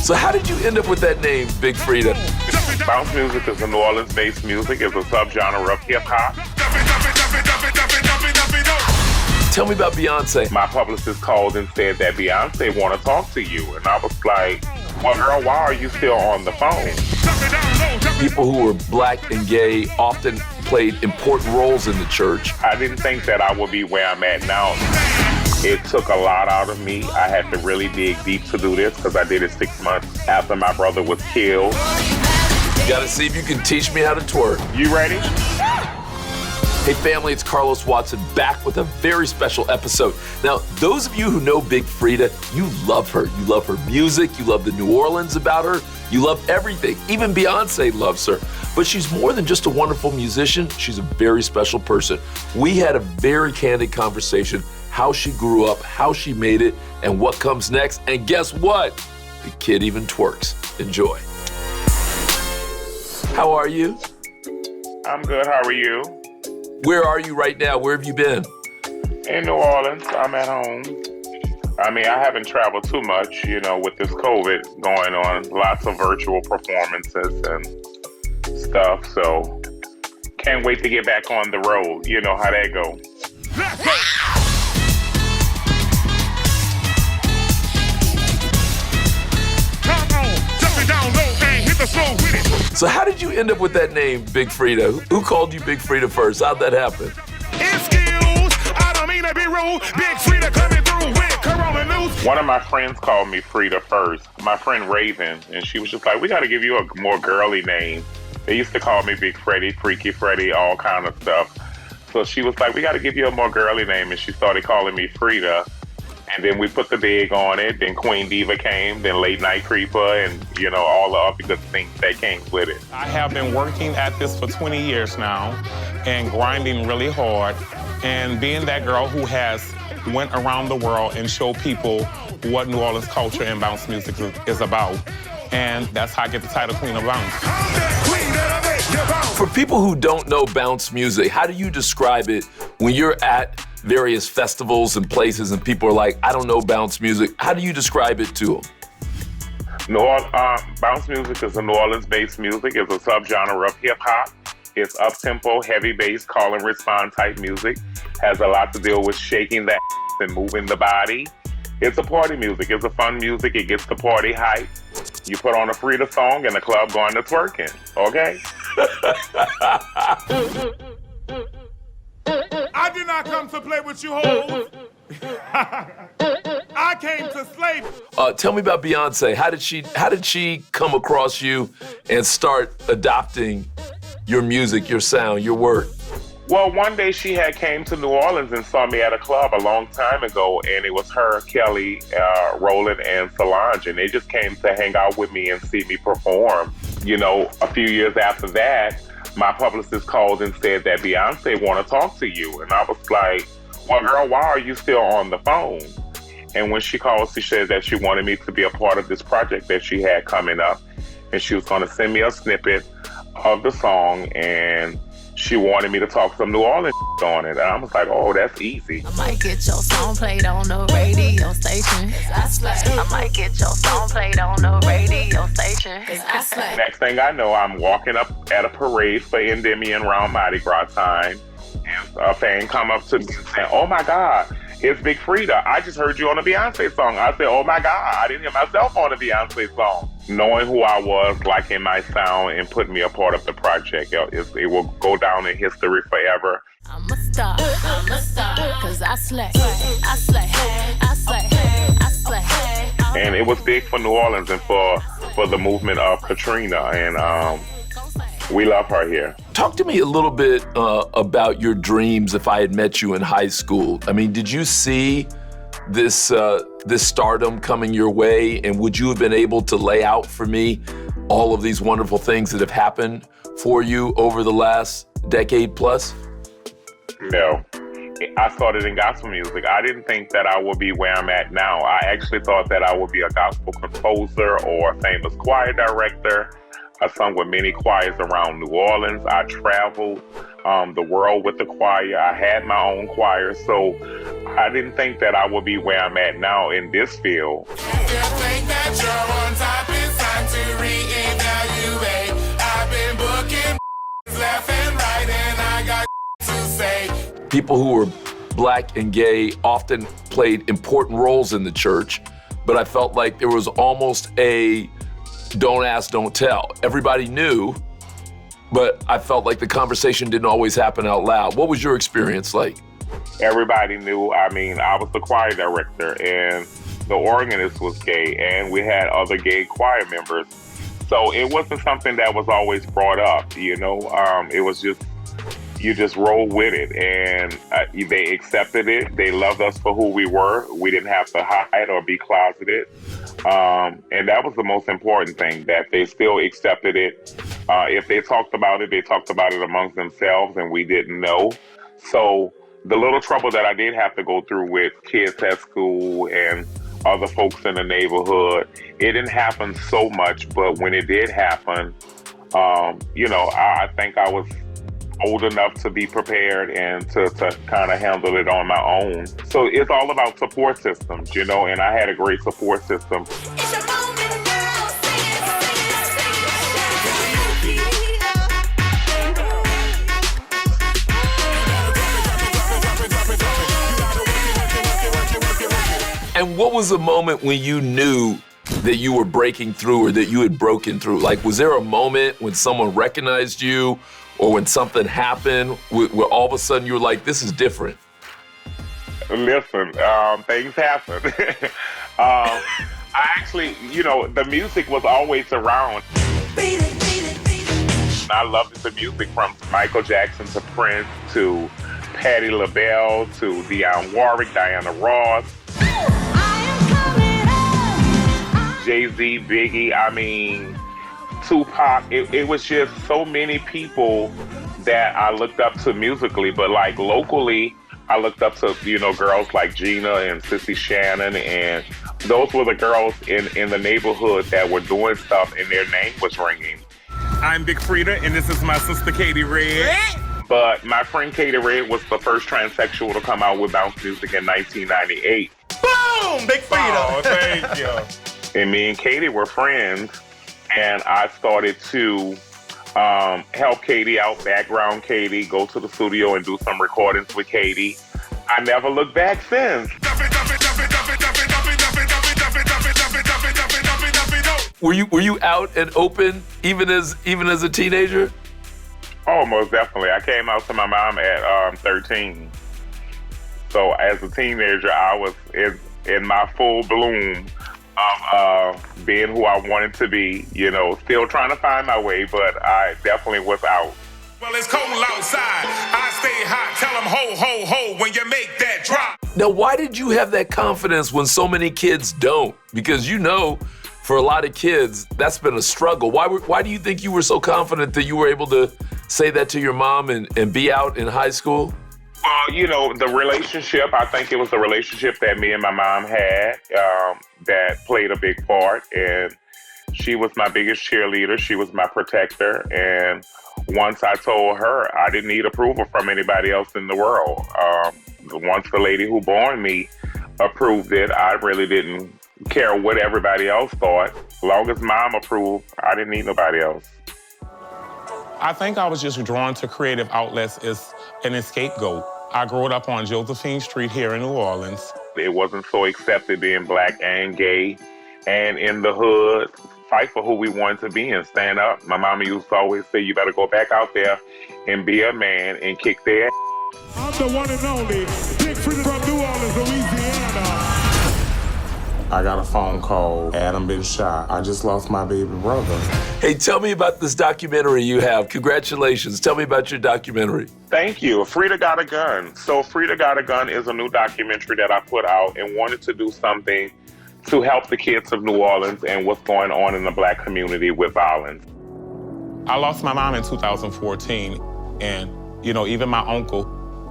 So how did you end up with that name, Big Freedia? Bounce music is a New Orleans-based music. It's a subgenre of hip-hop. Tell me about Beyonce. My publicist called and said that Beyonce want to talk to you. And I was like, well, girl, why are you still on the phone? People who were black and gay often played important roles in the church. I didn't think that I would be where I'm at now. It took a lot out of me. I had to really dig deep to do this because I did it 6 months after my brother was killed. You gotta see if you can teach me how to twerk. You ready? Hey family, it's Carlos Watson back with a very special episode. Now, those of you who know Big Freedia, you love her. You love her music, you love the New Orleans about her, you love everything. Even Beyonce loves her. But she's more than just a wonderful musician, she's a very special person. We had a very candid conversation, how she grew up, how she made it, and what comes next. And guess what? The kid even twerks. Enjoy. How are you? I'm good, how are you? Where are you right now? Where have you been? In New Orleans, I'm at home. I mean, I haven't traveled too much, with this COVID going on. Lots of virtual performances and stuff, so can't wait to get back on the road. You know how that go. So how did you end up with that name, Big Freedia? Who called you Big Freedia first? How'd that happen? Big Freedia coming through with Corona News. One of my friends called me Freedia first. My friend Raven, and she was just like, we got to give you a more girly name. They used to call me Big Freddie, Freaky Freddie, all kind of stuff. So she was like, we got to give you a more girly name, and she started calling me Freedia. And then we put the big on it. Then Queen Diva came, then Late Night Creeper, and all the other good things that came with it. I have been working at this for 20 years now and grinding really hard and being that girl who has went around the world and showed people what New Orleans culture and bounce music is about. And that's how I get the title Queen of Bounce. For people who don't know bounce music, how do you describe it when you're at various festivals and places and people are like, I don't know bounce music? How do you describe it to them? Bounce music is a New Orleans-based music. It's a subgenre of hip-hop. It's up-tempo, heavy bass, call and respond type music. Has a lot to deal with shaking the and moving the body. It's a party music. It's a fun music. It gets the party hype. You put on a Freedia song and the club going to twerking, okay? I did not come to play with you hoes. I came to slay. Tell me about Beyonce. How did she come across you and start adopting your music, your sound, your work? Well, one day she had came to New Orleans and saw me at a club a long time ago, and it was her, Kelly, Roland, and Solange, and they just came to hang out with me and see me perform. A few years after that, my publicist called and said that Beyonce want to talk to you, and I was like, well, girl, why are you still on the phone? And when she called, she said that she wanted me to be a part of this project that she had coming up, and she was going to send me a snippet of the song, and she wanted me to talk some New Orleans on it. And I was like, oh, that's easy. I might get your song played on the radio station. I might get your song played on the radio station. Next thing I know, I'm walking up at a parade for Endymion around Mardi Gras time. And a fan come up to me and say, oh my God, it's Big Freedia. I just heard you on a Beyonce song. I said, oh my God, I didn't hear myself on a Beyonce song. Knowing who I was, liking my sound, and putting me a part of the project, it will go down in history forever. I'm a star, cause I slay, I slay, I slay, I slay. And it was big for New Orleans and for the movement of Katrina, and we love her here. Talk to me a little bit about your dreams if I had met you in high school. I mean, did you see this stardom coming your way, and would you have been able to lay out for me all of these wonderful things that have happened for you over the last decade plus? No. I started in gospel music. I didn't think that I would be where I'm at now. I actually thought that I would be a gospel composer or a famous choir director. I sung with many choirs around New Orleans. I traveled the world with the choir. I had my own choir. So I didn't think that I would be where I'm at now in this field. You think that you're on top people who were black and gay often played important roles in the church, but I felt like there was almost a don't ask, don't tell. Everybody knew, but I felt like the conversation didn't always happen out loud. What was your experience like? Everybody knew. I mean, I was the choir director, and the organist was gay, and we had other gay choir members. So it wasn't something that was always brought up, you know? It was just, you just roll with it, and they accepted it. They loved us for who we were. We didn't have to hide or be closeted. And that was the most important thing, that they still accepted it. If they talked about it, they talked about it amongst themselves, and we didn't know. So the little trouble that I did have to go through with kids at school and other folks in the neighborhood, it didn't happen so much, but when it did happen, you know, I think I was old enough to be prepared and to kind of handle it on my own. So it's all about support systems, you know, and I had a great support system. And what was the moment when you knew that you were breaking through or that you had broken through? Like, was there a moment when someone recognized you or when something happened where all of a sudden you were like, this is different? Listen, things happen. I actually, you know, the music was always around. I loved the music from Michael Jackson to Prince to Patti LaBelle to Dionne Warwick, Diana Ross. Jay-Z, Biggie, I mean, Tupac. It was just so many people that I looked up to musically, but like locally, I looked up to, you know, girls like Gina and Sissy Shannon, and those were the girls in the neighborhood that were doing stuff and their name was ringing. I'm Big Freedia, and this is my sister Katie Red. But my friend Katie Red was the first transsexual to come out with bounce music in 1998. Boom! Big Freedia. Oh, thank you. And me and Katie were friends, and I started to help Katie out, background Katie, go to the studio and do some recordings with Katie. I never looked back since. Were you out and open even as a teenager? Oh, most definitely. I came out to my mom at 13. So as a teenager, I was in my full bloom of being who I wanted to be, you know, still trying to find my way, but I definitely was out. Well, it's cold outside. I stay hot. Tell them ho, ho, ho when you make that drop. Now, why did you have that confidence when so many kids don't? Because you know, for a lot of kids, that's been a struggle. Why do you think you were so confident that you were able to say that to your mom and be out in high school? You know, the relationship, I think it was the relationship that me and my mom had that played a big part. And she was my biggest cheerleader. She was my protector. And once I told her I didn't need approval from anybody else in the world. Once the lady who born me approved it, I really didn't care what everybody else thought. As long as mom approved, I didn't need nobody else. I think I was just drawn to creative outlets as an scapegoat. I grew up on Josephine Street here in New Orleans. It wasn't so accepted being black and gay and in the hood. Fight for who we wanted to be and stand up. My mama used to always say, you better go back out there and be a man and kick their ass. I'm the one and only Big Freedia from New Orleans, Louisiana. I got a phone call. Adam been shot. I just lost my baby brother. Hey, tell me about this documentary you have. Congratulations. Tell me about your documentary. Thank you. Freedia Got a Gun. So Freedia Got a Gun is a new documentary that I put out and wanted to do something to help the kids of New Orleans and what's going on in the black community with violence. I lost my mom in 2014, and, you know, even my uncle,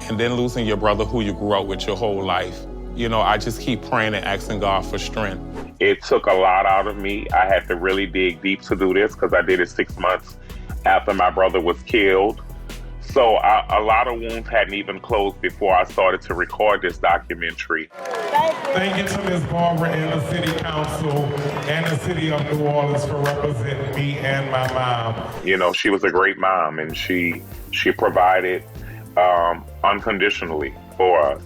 and then losing your brother who you grew up with your whole life. You know, I just keep praying and asking God for strength. It took a lot out of me. I had to really dig deep to do this because I did it 6 months after my brother was killed. So a lot of wounds hadn't even closed before I started to record this documentary. Thank you to Ms. Barbara and the City Council and the City of New Orleans for representing me and my mom. You know, she was a great mom, and she provided unconditionally for us.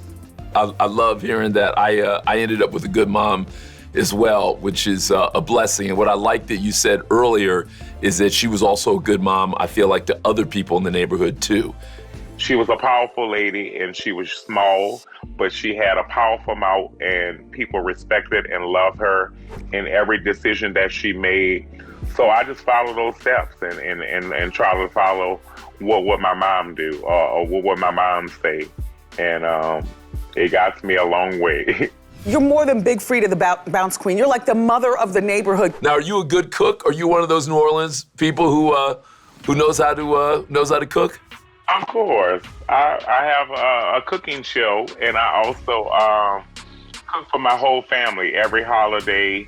I love hearing that. I ended up with a good mom as well, which is a blessing. And what I like that you said earlier is that she was also a good mom, I feel like, to other people in the neighborhood too. She was a powerful lady, and she was small, but she had a powerful mouth, and people respected and loved her in every decision that she made. So I just follow those steps and try to follow what my mom do or what my mom say. And it got me a long way. You're more than Big Freedia, the bounce queen. You're like the mother of the neighborhood. Now, are you a good cook? Are you one of those New Orleans people who knows how to cook? Of course. I have a cooking show, and I also cook for my whole family every holiday.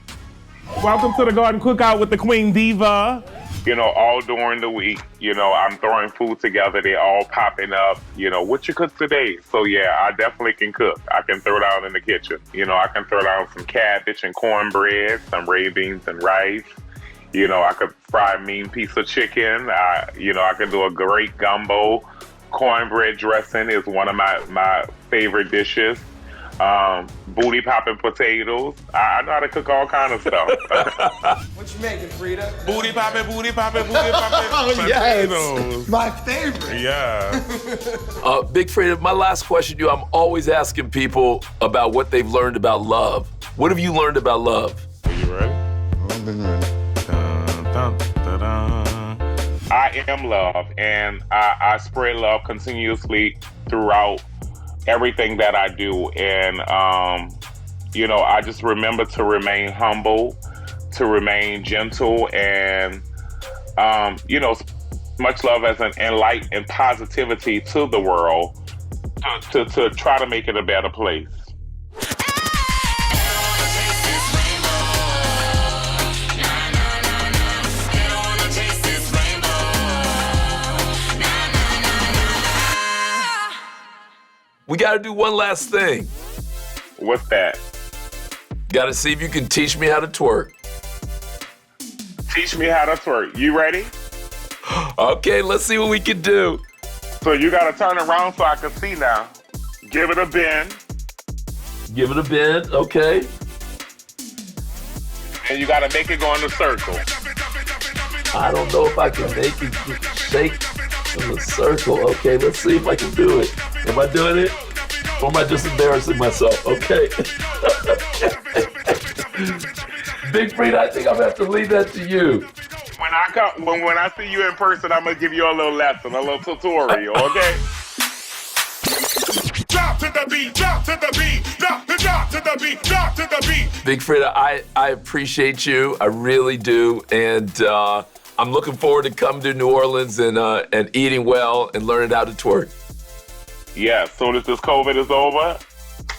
Welcome to the Garden Cookout with the Queen Diva. You know, all during the week, you know, I'm throwing food together. They all popping up. You know, what you cook today? So yeah, I definitely can cook. I can throw down in the kitchen. You know, I can throw down some cabbage and cornbread, some red beans and rice. You know, I could fry a mean piece of chicken. I can do a great gumbo. Cornbread dressing is one of my favorite dishes. Booty popping potatoes. I know how to cook all kind of stuff. What you making, Freedia? Booty popping potatoes. Yes, my favorite. Yeah. Big Freedia, my last question to you, I'm always asking people about what they've learned about love. What have you learned about love? Are you ready? I've been ready. Dun, dun, dun, dun. I am love, and I spread love continuously throughout everything that I do. And, I just remember to remain humble, to remain gentle, and, much love as and light and positivity to the world to try to make it a better place. We got to do one last thing. What's that? Got to see if you can teach me how to twerk. Teach me how to twerk. You ready? Okay, let's see what we can do. So you got to turn around so I can see now. Give it a bend. Give it a bend, okay. And you got to make it go in a circle. I don't know if I can make it shake in a circle. Okay, let's see if I can do it. Am I doing it? Or am I just embarrassing myself? Okay. Big Freedia, I think I'm gonna have to leave that to you. When I see you in person, I'm gonna give you a little lesson, a little tutorial, okay? Drop to the beat, drop to the beat, drop to the beat, drop to the beat. Big Freedia, I appreciate you. I really do. And I'm looking forward to coming to New Orleans and eating well and learning how to twerk. Yeah, as soon as this COVID is over,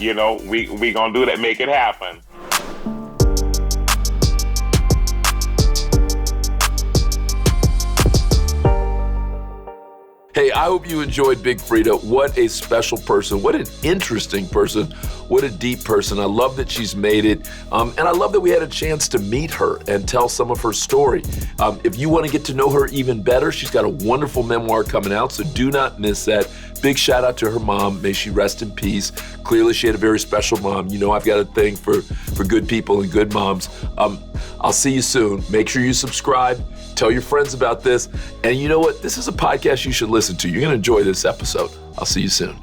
we gonna do that, make it happen. Hey, I hope you enjoyed Big Freedia. What a special person. What an interesting person. What a deep person. I love that she's made it. And I love that we had a chance to meet her and tell some of her story. If you want to get to know her even better, she's got a wonderful memoir coming out, so do not miss that. Big shout out to her mom. May she rest in peace. Clearly, she had a very special mom. You know, I've got a thing for good people and good moms. I'll see you soon. Make sure you subscribe. Tell your friends about this. And you know what? This is a podcast you should listen to. You're going to enjoy this episode. I'll see you soon.